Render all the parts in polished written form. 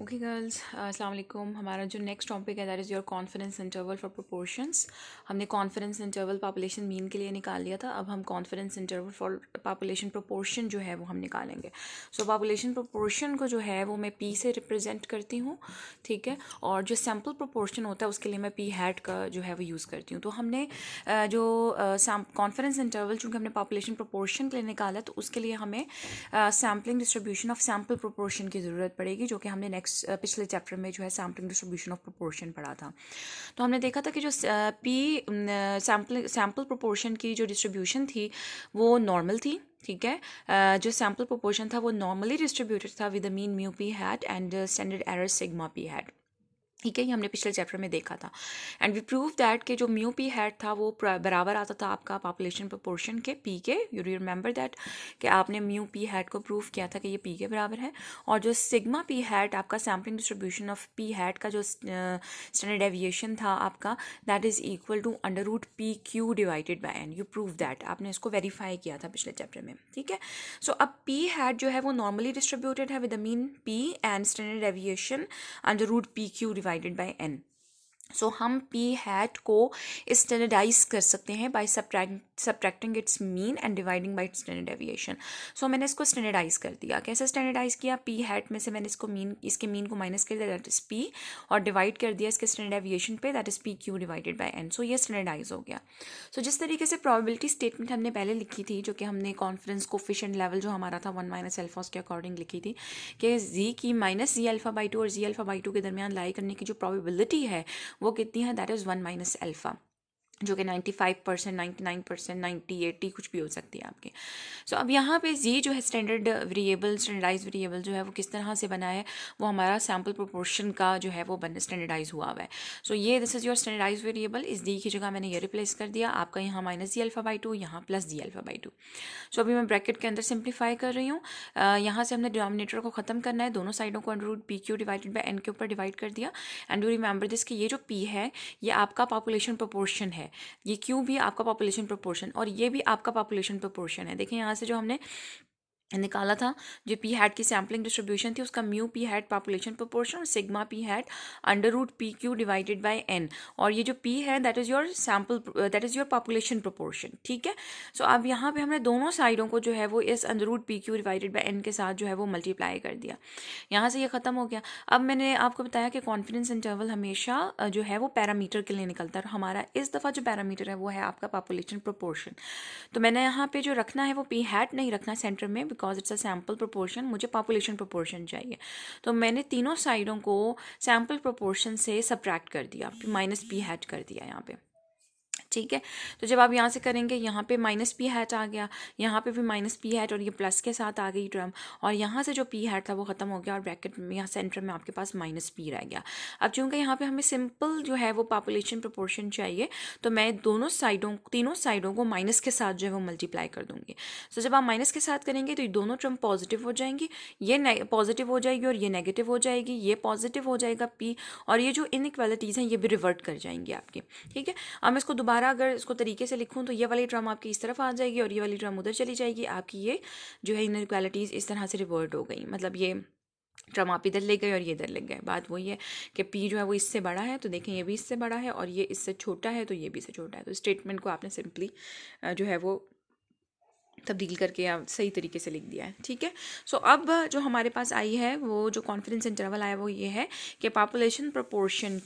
Okay girls, अस्सलाम वालेकुम। हमारा जो नेक्स्ट टॉपिक है that is your confidence interval for proportions. हमने कॉन्फिडेंस इंटरवल पॉपुलेशन मीन के लिए निकाल लिया था। अब हम confidence interval for population proportion जो है वो हम निकालेंगे। सो पॉपुलेशन प्रोपोर्शन को जो है वो मैं पी से रिप्रेजेंट करती हूँ, ठीक है। और जो सैम्पल प्रोपोर्शन होता है उसके लिए मैं पी हैट का जो है वो यूज़ करती हूँ। तो हमने जो कॉन्फिडेंस इंटरवल चूँकि हमने पॉपुलेशन प्रोपोर्शन के लिए निकाला है तो उसके लिए हमें sampling distribution of sample proportion की ज़रूरत पड़ेगी, जो कि हमने नेक्स्ट पिछले चैप्टर में जो है सैम्पलिंग डिस्ट्रीब्यूशन ऑफ प्रोपोर्शन पढ़ा था। तो हमने देखा था कि जो पी सैम्पल प्रोपोर्शन की जो डिस्ट्रीब्यूशन थी वो नॉर्मल थी, ठीक है। जो सैम्पल प्रोपोर्शन था वो नॉर्मली डिस्ट्रीब्यूटेड था with the mean mu p hat and standard error sigma p hat, ठीक है। ये हमने पिछले चैप्टर में देखा था। एंड वी प्रूव दैट कि जो म्यू पी हैट था वो बराबर आता था आपका पॉपुलेशन प्रोपोर्शन के पी के। यू रिमेंबर दैट कि आपने म्यू पी हैट को प्रूव किया था कि ये पी के बराबर है। और जो सिग्मा पी हैट आपका sampling distribution of p hat का जो स्टैंडर्ड डेविएशन था आपका that is equal to under root p Q divided by n. You prove that, आपने इसको वेरीफाई किया था पिछले चैप्टर में, ठीक है। सो अब पी हैट जो है वो नॉर्मली डिस्ट्रीब्यूटेड है with the mean p and standard deviation under root p Q divided by n. So हम पी हैट को स्टैंडर्डाइज कर सकते हैं by subtracting its mean and dividing by its standard deviation. So मैंने इसको standardise कर दिया। कैसे स्टैंडर्डाइज किया? पी हैट में से मैंने इसके मीन को माइनस कर दिया, दैट इज पी, और डिवाइड कर दिया इसके स्टैंडर्ड डेविएशन पे, that is p Q divided by n. So ये स्टैंडर्डाइज हो गया। सो जिस तरीके से प्रोबेबिलिटी स्टेटमेंट हमने पहले लिखी थी, जो कि हमने कॉन्फिडेंस कोफिशिएंट लेवल जो हमारा था 1 माइनस अल्फा उसके अकॉर्डिंग लिखी थी कि जी की माइनस जी अल्फा बाई 2 और जी अल्फा बाई 2 के दरमियान लाई करने की जो प्रोबेबिलिटी है वो कितनी है? दैट इज़ 1 माइनस अल्फा, जो कि 95%, 99%, 90, 80 कुछ भी हो सकती है आपकी। सो अब यहाँ पे जी जो है स्टैंडर्ड वेरिएबल, स्टैंडर्डाइज वेरिएबल जो है वो किस तरह से बना है, वो हमारा सैम्पल प्रोपोर्शन का जो है वो स्टैंडर्डाइज हुआ हुआ है। सो ये this is your standardize variable. इस डी की जगह मैंने ये रिप्लेस कर दिया, आपका यहाँ माइनस जी अल्फा बाई 2, यहाँ प्लस जी अल्फा बाई 2। सो अभी मैं ब्रैकेट के अंदर सिंप्लीफाई कर रही हूँ। यहाँ से हमने डिनोमिनेटर को ख़त्म करना है, दोनों साइडों को under root p Q divided by n के ऊपर डिवाइड कर दिया। एंड यू रिमेंबर दिस कि ये जो पी है ये आपका पॉपुलेशन प्रोपोर्शन है, ये क्यू भी आपका पॉपुलेशन प्रोपोर्शन, और ये भी आपका पॉपुलेशन प्रोपोर्शन है। देखिए यहाँ से जो हमने निकाला था, जो पी हैट की सैम्पलिंग डिस्ट्रीब्यूशन थी उसका mu p hat population proportion और sigma p hat under root p Q divided by n, और ये जो पी है that is your sample, that is your population proportion, ठीक है। सो अब यहाँ पे हमने दोनों साइडों को जो है वो इस under root p Q divided by n के साथ जो है वो मल्टीप्लाई कर दिया। यहाँ से ये ख़त्म हो गया। अब मैंने आपको बताया कि कॉन्फिडेंस इंटरवल हमेशा जो है वो पैरामीटर के लिए निकलता है, और हमारा इस दफ़ा जो पैरामीटर है वो है आपका पॉपुलेशन प्रोपोर्शन। तो मैंने यहाँ पे जो रखना है वो पी हैट नहीं रखना सेंटर में, because it's a sample proportion, मुझे पॉपुलेशन प्रोपोर्शन चाहिए। तो मैंने तीनों साइडों को सैम्पल प्रोपोर्शन से सब्ट्रैक्ट कर दिया, माइनस पी हैट कर दिया यहाँ पे, ठीक है। तो जब आप यहाँ से करेंगे, यहाँ पे माइनस पी हैट आ गया, यहाँ पे भी माइनस पी हैट, और ये प्लस के साथ आ गई टर्म, और यहाँ से जो पी हैट था वो ख़त्म हो गया, और ब्रैकेट में यहाँ सेंटर में आपके पास माइनस पी रह गया। अब चूँकि यहाँ पे हमें सिंपल जो है वो पॉपुलेशन प्रोपोर्शन चाहिए, तो मैं तीनों साइडों को माइनस के साथ जो है वो मल्टीप्लाई कर दूँगी। तो जब आप माइनस के साथ करेंगे तो ये दोनों टर्म पॉजिटिव हो जाएंगी, ये पॉजिटिव हो जाएगी और ये नेगेटिव हो जाएगी, ये पॉजिटिव हो जाएगा पी, और ये जो इनइक्वालिटीज़ हैं ये भी रिवर्ट कर जाएंगी आपकी, ठीक है। अब मैं इसको दोबारा अगर इसको तरीके से लिखूं तो ये वाली टर्म आपकी इस तरफ आ जाएगी और ये वाली टर्म उधर चली जाएगी, आपकी ये जो है इनइक्वालिटीज़ इस तरह से रिवर्ट हो गई, मतलब ये टर्म आप इधर ले गए और ये इधर ले गए। बात वही है कि पी जो है वो इससे बड़ा है, तो देखें ये भी इससे बड़ा है, और ये इससे छोटा है तो ये भी इससे छोटा है। तो स्टेटमेंट को आपने सिंपली जो है वो तब्दील करके आप सही तरीके से लिख दिया है, ठीक है। सो अब जो हमारे पास आई है वो जो कॉन्फिडेंस इंटरवल आया वो ये है कि पॉपुलेशन प्रोपोर्शन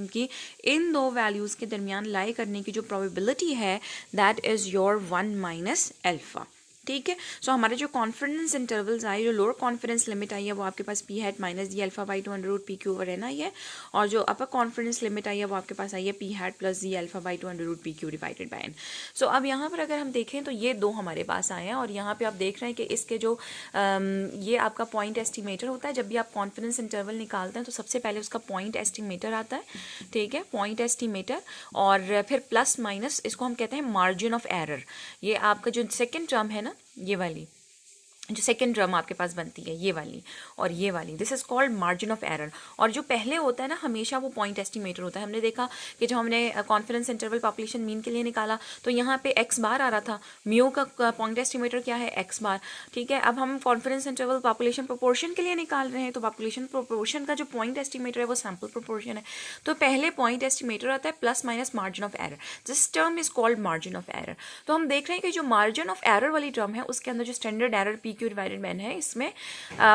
की इन दो वैल्यूज़ के दरमियान लाई करने की जो प्रोबेबिलिटी है that is your 1 minus alpha, ठीक है। सो हमारे जो कॉन्फिडेंस इंटरवल्स आए, जो लोअर कॉन्फिडेंस लिमिट आई है वो आपके पास p hat minus ji alpha by 2 under root p q over n आई है, और जो अपर कॉन्फिडेंस लिमिट आई है वो आपके पास आई है p hat plus z alpha by 2 under root p Q divided by n. So अब यहाँ पर अगर हम देखें तो ये दो हमारे पास आए हैं, और यहाँ पे आप देख रहे हैं कि इसके जो ये आपका पॉइंट एस्टिमेटर होता है। जब भी आप कॉन्फिडेंस इंटरवल निकालते हैं तो सबसे पहले उसका पॉइंट एस्टिमेटर आता है, ठीक है, पॉइंट एस्टिमेटर, और फिर प्लस माइनस, इसको हम कहते हैं मार्जिन ऑफ एरर। ये आपका जो सेकेंड टर्म है ना, ये वाली, जो सेकेंड टर्म आपके पास बनती है ये वाली और ये वाली, this is called margin of error. और जो पहले होता है ना हमेशा वो पॉइंट एस्टिमेटर होता है। हमने देखा कि जब हमने कॉन्फिडेंस इंटरवल पॉपुलेशन मीन के लिए निकाला तो यहाँ पे एक्स बार आ रहा था, म्यू का पॉइंट एस्टिमेटर क्या है एक्स बार, ठीक है। अब हम कॉन्फिडेंस इंटरवल पॉपुलेशन प्रोपोर्शन के लिए निकाल रहे हैं तो पॉपुलेशन प्रोपोर्शन का जो पॉइंट एस्टिमेटर है वो सैम्पल प्रोपोर्शन है। तो पहले पॉइंट एस्टिमेटर आता है plus minus margin of error, this term is called margin of error. तो हम देख रहे हैं कि जो मार्जिन ऑफ एरर वाली टर्म है उसके अंदर जो standard error P Q divided n है, इसमें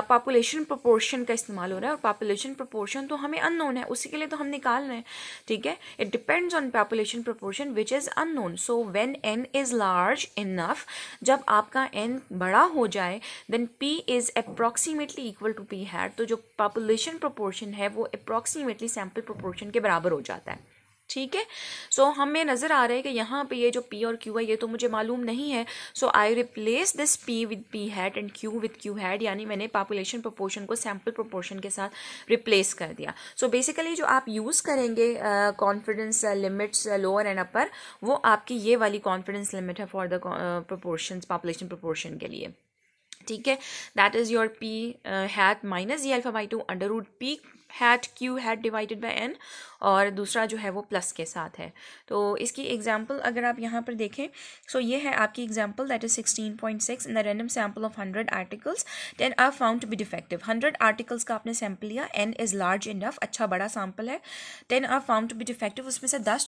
पॉपुलेशन प्रोपोर्शन का इस्तेमाल हो रहा है। और पॉपुलेशन प्रोपोर्शन तो हमें अननोन है, उसी के लिए तो हम निकाल रहे हैं, ठीक है। It depends on population proportion which is unknown. So when n is large enough, जब आपका n बड़ा हो जाए, then p is approximately equal to p hat. तो जो पॉपुलेशन प्रोपोर्शन है वो अप्रॉक्सीमेटली सैम्पल प्रोपोर्शन के बराबर हो जाता है, ठीक है। सो हमें नज़र आ रहा है कि यहाँ पे ये जो p और q है ये तो मुझे मालूम नहीं है। So I replace this p with p hat and q with q hat, यानी मैंने पॉपुलेशन प्रोपोर्शन को सैम्पल प्रोपोर्शन के साथ रिप्लेस कर दिया। सो बेसिकली जो आप यूज़ करेंगे confidence limits lower and upper, वो आपकी ये वाली कॉन्फिडेंस लिमिट है for the proportions population proportion के लिए, ठीक है। That is your p hat minus ji alpha by 2 under root p hat q hat divided by n, और दूसरा जो है वो प्लस के साथ है। तो इसकी एग्जांपल अगर आप यहाँ पर देखें, सो ये है आपकी example, that is 16.6 in the random sample of 100 articles 10 are found to be defective. 100 articles का आपने सैम्पल लिया, n इज़ लार्ज इनफ, अच्छा बड़ा सैम्पल है, 10 are found to be defective, उसमें से 10